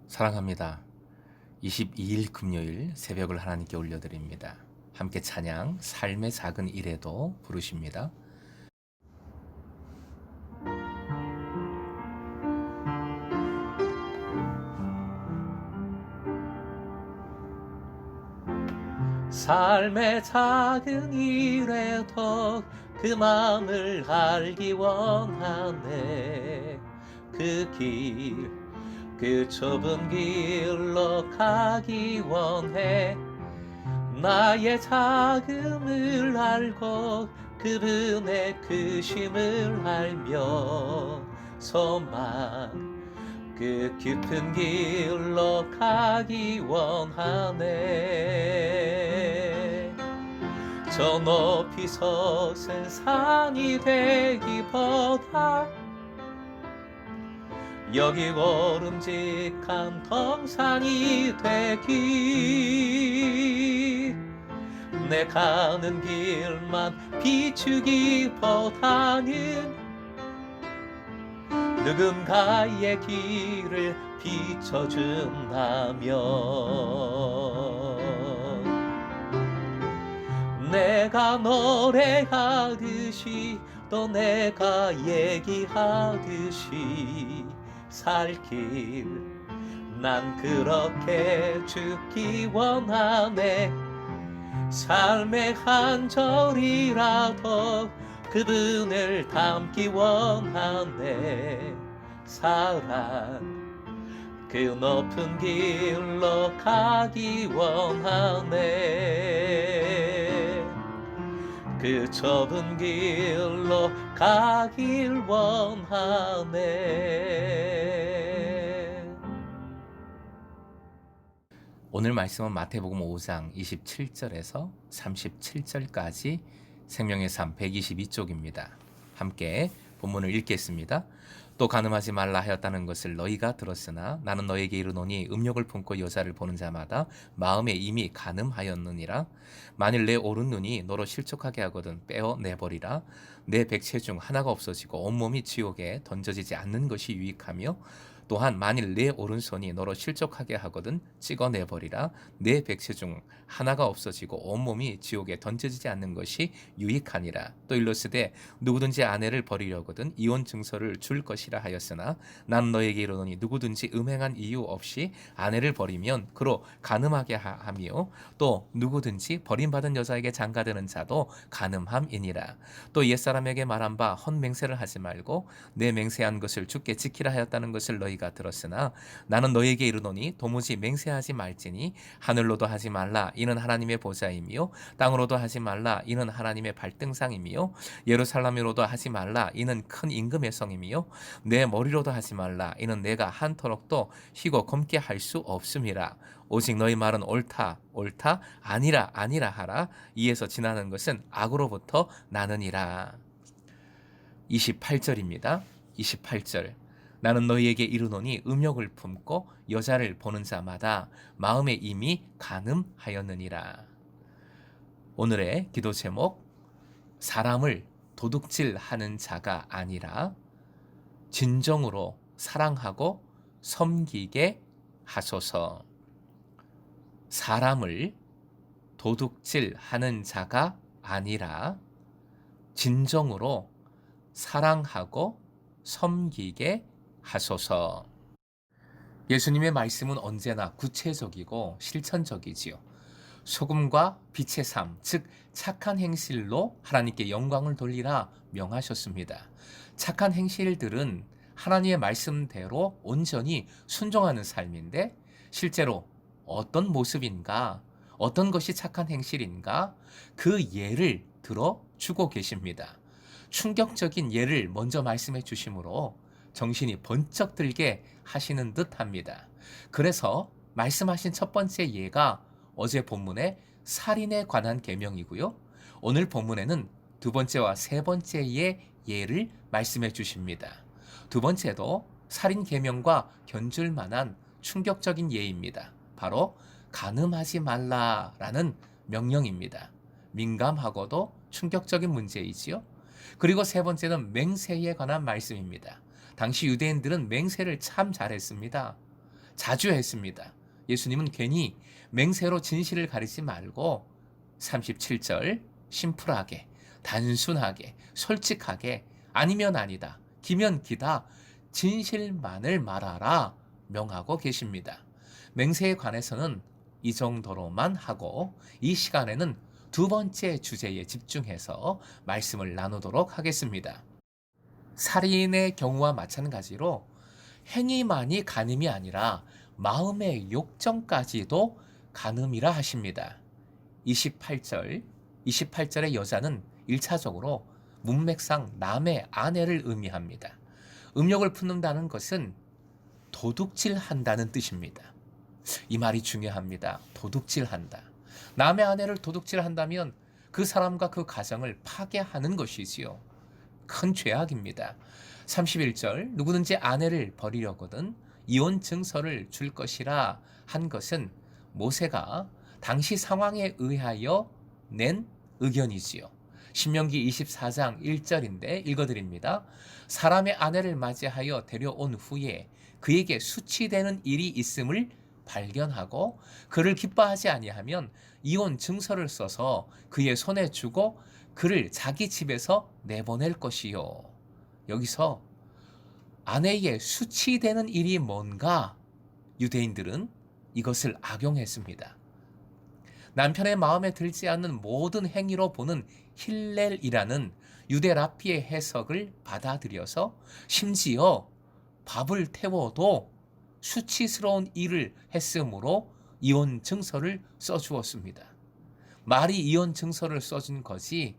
사랑합니다. 22일 금요일 새벽을 하나님께 올려드립니다. 함께 찬양 삶의 작은 일에도 부르십니다. 삶의 작은 일에도 그 마음을 알기 원하네. 그 좁은 길로 가기 원해. 나의 작음을 알고 그분의 크심을 알며 소망 그 깊은 길로 가기 원하네. 저 높이 솟은 산이 되기보다 여기 오름직한 동산이 되기, 내 가는 길만 비추기보다는 누군가의 길을 비춰준다면 내가 노래하듯이 또 내가 얘기하듯이 살 길 난 그렇게 죽기 원하네. 삶의 한 절이라도 그분을 담기 원하네. 사랑 그 높은 길로 가기 원하네. 그 좁은 길로 가길 원하네. 오늘 말씀은 마태복음 5장 27절에서 37절까지 생명의 삶 122쪽입니다. 함께 본문을 읽겠습니다. 또 간음하지 말라 하였다는 것을 너희가 들었으나 나는 너에게 이르노니 음욕을 품고 여자를 보는 자마다 마음에 이미 간음하였느니라. 만일 내 오른눈이 너로 실족하게 하거든 빼어 내버리라. 내 백체 중 하나가 없어지고 온몸이 지옥에 던져지지 않는 것이 유익하며, 또한 만일 내 오른손이 너로 실족하게 하거든 찍어내버리라. 내 백체 중 하나가 없어지고 온몸이 지옥에 던져지지 않는 것이 유익하니라. 또 일러스되 누구든지 아내를 버리려거든 이혼 증서를 줄 것이라 하였으나 나는 너에게 이르노니 누구든지 음행한 이유 없이 아내를 버리면 그로 간음하게 하며, 또 누구든지 버림받은 여자에게 장가드는 자도 간음함이니라. 또 옛사람에게 말한 바 헛맹세를 하지 말고 내 맹세한 것을 주께 지키라 하였다는 것을 너희가 들었으나 나는 너희에게 이르노니 도무지 맹세하지 말지니 하늘로도 하지 말라 이는 하나님의 보좌이며, 땅으로도 하지 말라 이는 하나님의 발등상이며, 예루살렘으로도 하지 말라 이는 큰 임금의 성이며, 내 머리로도 하지 말라 이는 내가 한터럭도 희고 검게 할 수 없음이라. 오직 너희 말은 옳다 옳다 아니라 아니라 하라. 이에서 지나는 것은 악으로부터 나느니라. 28절입니다. 28절. 나는 너희에게 이르노니 음욕을 품고 여자를 보는 자마다 마음에 이미 간음하였느니라. 오늘의 기도 제목, 사람을 도둑질하는 자가 아니라 진정으로 사랑하고 섬기게 하소서. 사람을 도둑질하는 자가 아니라 진정으로 사랑하고 섬기게 하소서. 예수님의 말씀은 언제나 구체적이고 실천적이지요. 소금과 빛의 삶, 즉 착한 행실로 하나님께 영광을 돌리라 명하셨습니다. 착한 행실들은 하나님의 말씀대로 온전히 순종하는 삶인데, 실제로 어떤 모습인가, 어떤 것이 착한 행실인가, 그 예를 들어주고 계십니다. 충격적인 예를 먼저 말씀해 주심으로 정신이 번쩍 들게 하시는 듯 합니다. 그래서 말씀하신 첫 번째 예가 어제 본문의 살인에 관한 계명이고요. 오늘 본문에는 두 번째와 세 번째의 예를 말씀해 주십니다. 두 번째도 살인 계명과 견줄 만한 충격적인 예입니다. 바로 간음하지 말라라는 명령입니다. 민감하고도 충격적인 문제이지요. 그리고 세 번째는 맹세에 관한 말씀입니다. 당시 유대인들은 맹세를 참 잘했습니다. 자주 했습니다. 예수님은 괜히 맹세로 진실을 가리지 말고 37절 심플하게, 단순하게, 솔직하게 아니면 아니다, 기면 기다, 진실만을 말하라 명하고 계십니다. 맹세에 관해서는 이 정도로만 하고 이 시간에는 두 번째 주제에 집중해서 말씀을 나누도록 하겠습니다. 살인의 경우와 마찬가지로 행위만이 간음이 아니라 마음의 욕정까지도 간음이라 하십니다. 28절의 여자는 1차적으로 문맥상 남의 아내를 의미합니다. 음욕을 품는다는 것은 도둑질한다는 뜻입니다. 이 말이 중요합니다. 도둑질한다. 남의 아내를 도둑질한다면 그 사람과 그 가정을 파괴하는 것이지요. 큰 죄악입니다. 31절 누구든지 아내를 버리려거든 이혼 증서를 줄 것이라 한 것은 모세가 당시 상황에 의하여 낸 의견이지요. 신명기 24장 1절인데 읽어드립니다. 사람의 아내를 맞이하여 데려온 후에 그에게 수치되는 일이 있음을 발견하고 그를 기뻐하지 아니하면 이혼 증서를 써서 그의 손에 주고 그를 자기 집에서 내보낼 것이요. 여기서 아내에게 수치되는 일이 뭔가 유대인들은 이것을 악용했습니다. 남편의 마음에 들지 않는 모든 행위로 보는 힐렐이라는 유대 라피의 해석을 받아들여서 심지어 밥을 태워도 수치스러운 일을 했으므로 이혼 증서를 써주었습니다. 말이 이혼 증서를 써준 것이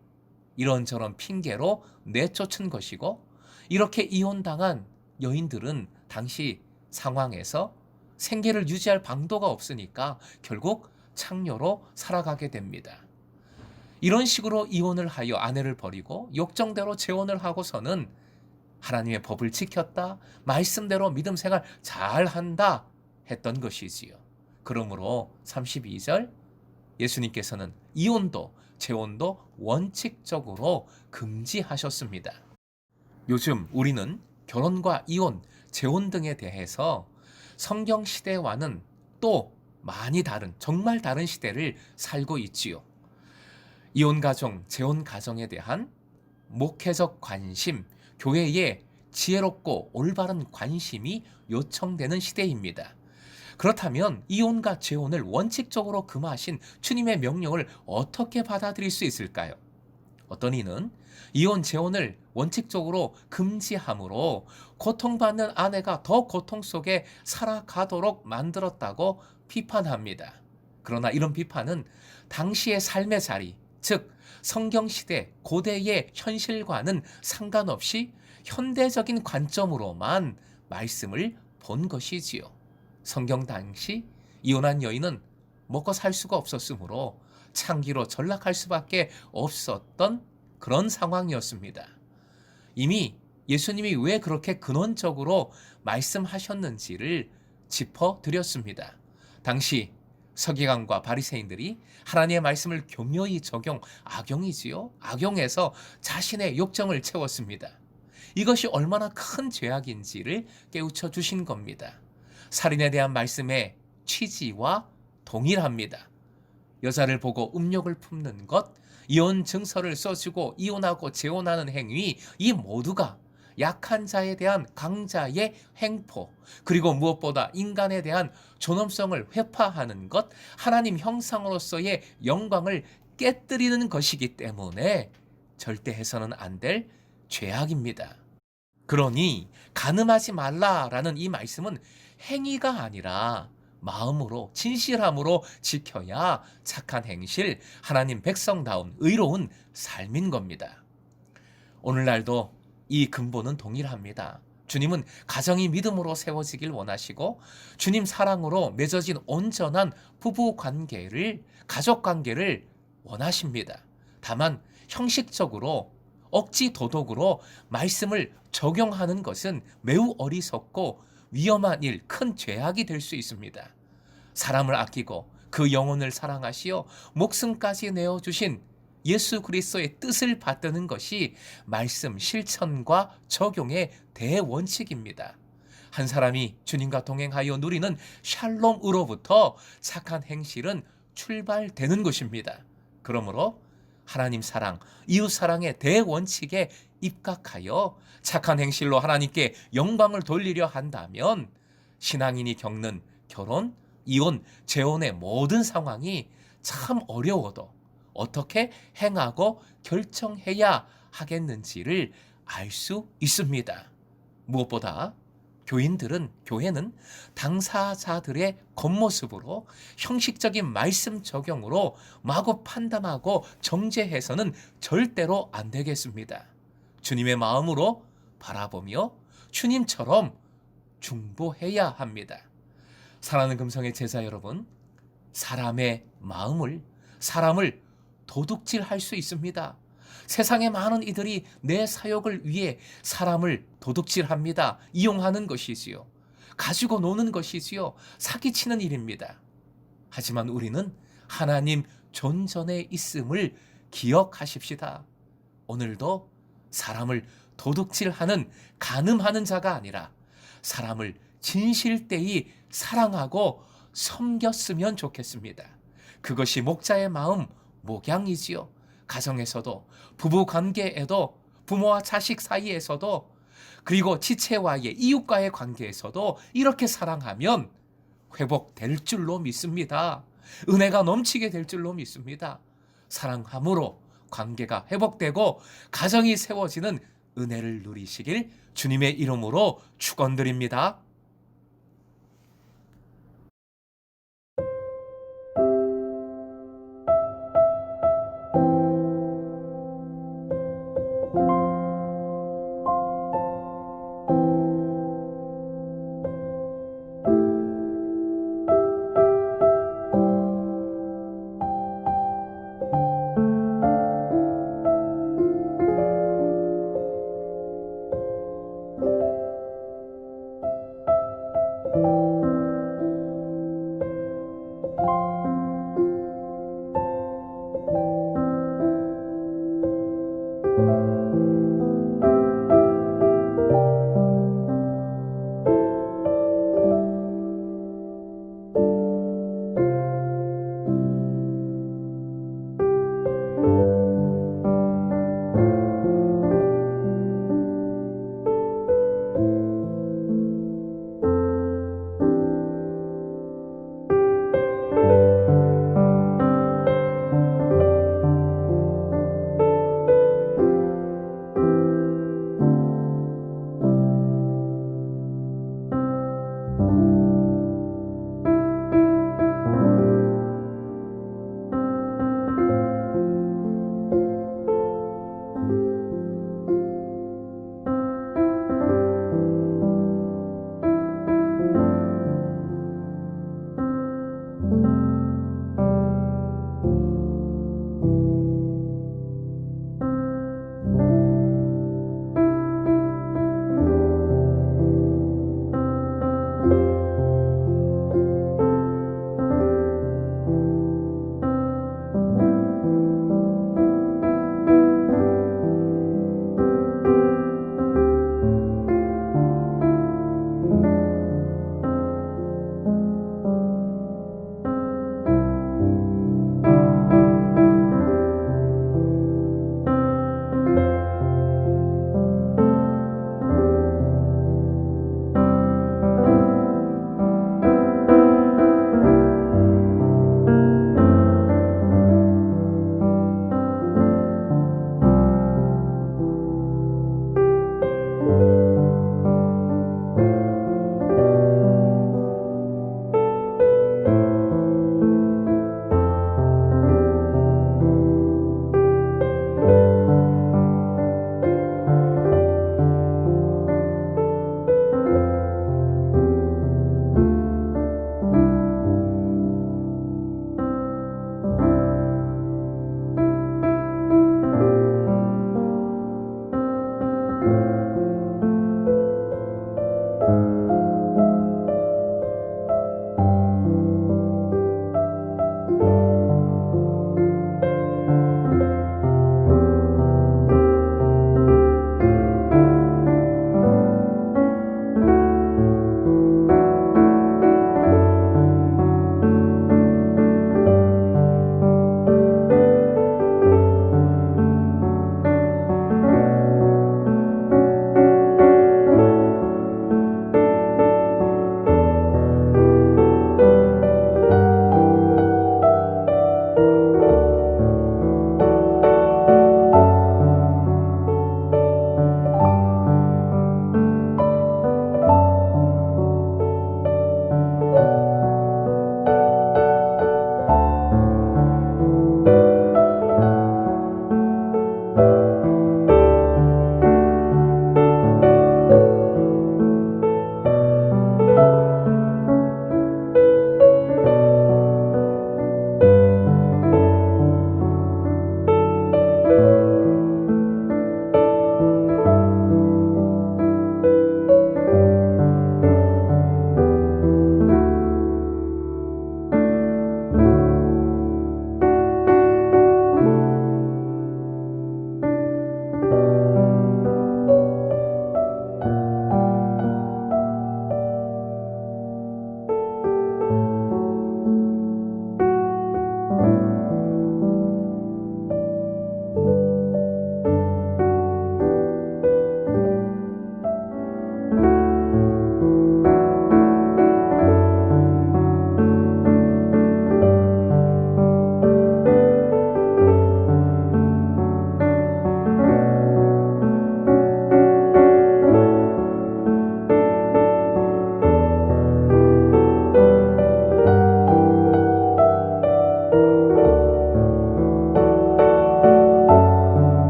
이런저런 핑계로 내쫓은 것이고 이렇게 이혼당한 여인들은 당시 상황에서 생계를 유지할 방도가 없으니까 결국 창녀로 살아가게 됩니다. 이런 식으로 이혼을 하여 아내를 버리고 욕정대로 재혼을 하고서는 하나님의 법을 지켰다, 말씀대로 믿음 생활 잘한다 했던 것이지요. 그러므로 32절 예수님께서는 이혼도 재혼도 원칙적으로 금지하셨습니다. 요즘 우리는 결혼과 이혼, 재혼 등에 대해서 성경 시대와는 또 많이 다른, 정말 다른 시대를 살고 있지요. 이혼 가정, 재혼 가정에 대한 목회적 관심, 교회의 지혜롭고 올바른 관심이 요청되는 시대입니다. 그렇다면 이혼과 재혼을 원칙적으로 금하신 주님의 명령을 어떻게 받아들일 수 있을까요? 어떤 이는 이혼, 재혼을 원칙적으로 금지함으로 고통받는 아내가 더 고통 속에 살아가도록 만들었다고 비판합니다. 그러나 이런 비판은 당시의 삶의 자리, 즉 성경시대 고대의 현실과는 상관없이 현대적인 관점으로만 말씀을 본 것이지요. 성경 당시 이혼한 여인은 먹고 살 수가 없었으므로 창기로 전락할 수밖에 없었던 그런 상황이었습니다. 이미 예수님이 왜 그렇게 근원적으로 말씀하셨는지를 짚어드렸습니다. 당시 서기관과 바리새인들이 하나님의 말씀을 교묘히 악용이지요. 악용해서 자신의 욕정을 채웠습니다. 이것이 얼마나 큰 죄악인지를 깨우쳐 주신 겁니다. 살인에 대한 말씀의 취지와 동일합니다. 여자를 보고 음욕을 품는 것, 이혼 증서를 써주고 이혼하고 재혼하는 행위, 이 모두가 약한 자에 대한 강자의 행포, 그리고 무엇보다 인간에 대한 존엄성을 회파하는 것, 하나님 형상으로서의 영광을 깨뜨리는 것이기 때문에 절대 해서는 안 될 죄악입니다. 그러니 간음하지 말라라는 이 말씀은 행위가 아니라 마음으로 진실함으로 지켜야 착한 행실, 하나님 백성다운 의로운 삶인 겁니다. 오늘날도 이 근본은 동일합니다. 주님은 가정이 믿음으로 세워지길 원하시고 주님 사랑으로 맺어진 온전한 부부 관계를, 가족 관계를 원하십니다. 다만 형식적으로 억지 도덕으로 말씀을 적용하는 것은 매우 어리석고 위험한 일, 큰 죄악이 될 수 있습니다. 사람을 아끼고 그 영혼을 사랑하시어 목숨까지 내어주신 예수 그리스도의 뜻을 받드는 것이 말씀 실천과 적용의 대원칙입니다. 한 사람이 주님과 동행하여 누리는 샬롬으로부터 착한 행실은 출발되는 것입니다. 그러므로 하나님 사랑, 이웃 사랑의 대원칙에 입각하여 착한 행실로 하나님께 영광을 돌리려 한다면 신앙인이 겪는 결혼, 이혼, 재혼의 모든 상황이 참 어려워도 어떻게 행하고 결정해야 하겠는지를 알 수 있습니다. 무엇보다 교회는 당사자들의 겉모습으로 형식적인 말씀 적용으로 마구 판단하고 정죄해서는 절대로 안 되겠습니다. 주님의 마음으로 바라보며 주님처럼 중보해야 합니다. 사랑하는 금성의 제자 여러분, 사람의 마음을, 사람을 도둑질할 수 있습니다. 세상의 많은 이들이 내 사욕을 위해 사람을 도둑질합니다. 이용하는 것이지요. 가지고 노는 것이지요. 사기치는 일입니다. 하지만 우리는 하나님 존전에 있음을 기억하십시다. 오늘도 사람을 도둑질하는 간음하는 자가 아니라 사람을 진실되이 사랑하고 섬겼으면 좋겠습니다. 그것이 목자의 마음, 목양이지요. 가정에서도, 부부 관계에도, 부모와 자식 사이에서도, 그리고 지체와의, 이웃과의 관계에서도 이렇게 사랑하면 회복될 줄로 믿습니다. 은혜가 넘치게 될 줄로 믿습니다. 사랑함으로 관계가 회복되고 가정이 세워지는 은혜를 누리시길 주님의 이름으로 축원드립니다.